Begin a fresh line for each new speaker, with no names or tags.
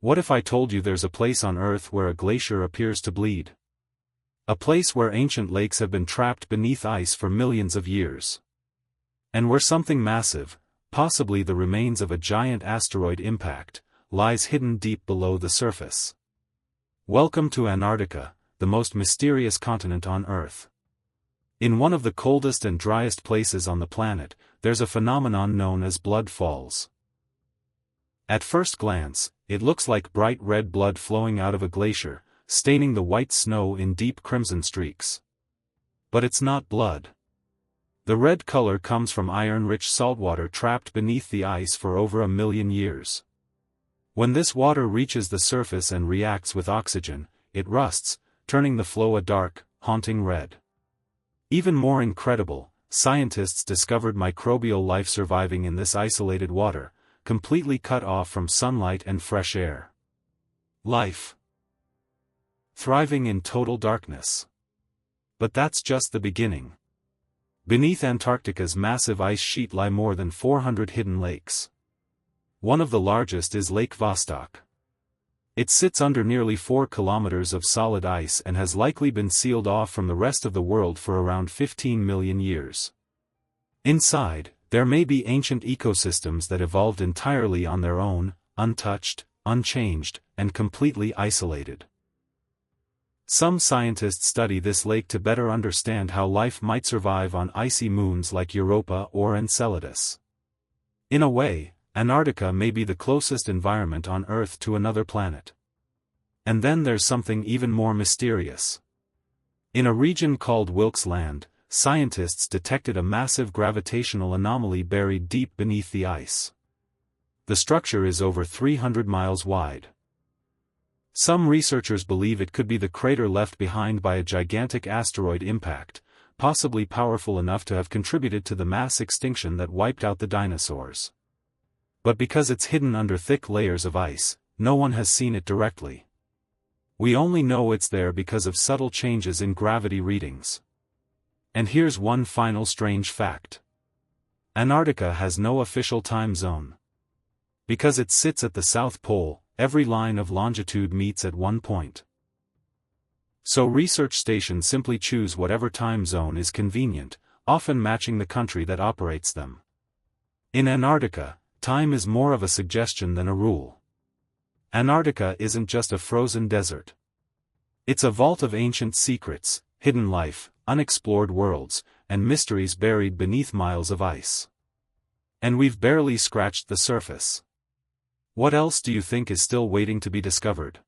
What if I told you there's a place on Earth where a glacier appears to bleed? A place where ancient lakes have been trapped beneath ice for millions of years. And where something massive, possibly the remains of a giant asteroid impact, lies hidden deep below the surface. Welcome to Antarctica, the most mysterious continent on Earth. In one of the coldest and driest places on the planet, there's a phenomenon known as blood falls. At first glance, it looks like bright red blood flowing out of a glacier, staining the white snow in deep crimson streaks. But it's not blood. The red color comes from iron-rich saltwater trapped beneath the ice for over 1 million years. When this water reaches the surface and reacts with oxygen, it rusts, turning the flow a dark, haunting red. Even more incredible, scientists discovered microbial life surviving in this isolated water, completely cut off from sunlight and fresh air. Life thriving in total darkness. But that's just the beginning. Beneath Antarctica's massive ice sheet lie more than 400 hidden lakes. One of the largest is Lake Vostok. It sits under nearly 4 kilometers of solid ice and has likely been sealed off from the rest of the world for around 15 million years. Inside, there may be ancient ecosystems that evolved entirely on their own, untouched, unchanged, and completely isolated. Some scientists study this lake to better understand how life might survive on icy moons like Europa or Enceladus. In a way, Antarctica may be the closest environment on Earth to another planet. And then there's something even more mysterious. In a region called Wilkes Land, scientists detected a massive gravitational anomaly buried deep beneath the ice. The structure is over 300 miles wide. Some researchers believe it could be the crater left behind by a gigantic asteroid impact, possibly powerful enough to have contributed to the mass extinction that wiped out the dinosaurs. But because it's hidden under thick layers of ice, no one has seen it directly. We only know it's there because of subtle changes in gravity readings. And here's one final strange fact. Antarctica has no official time zone. Because it sits at the South Pole, every line of longitude meets at one point. So research stations simply choose whatever time zone is convenient, often matching the country that operates them. In Antarctica, time is more of a suggestion than a rule. Antarctica isn't just a frozen desert. It's a vault of ancient secrets, hidden life, unexplored worlds, and mysteries buried beneath miles of ice. And we've barely scratched the surface. What else do you think is still waiting to be discovered?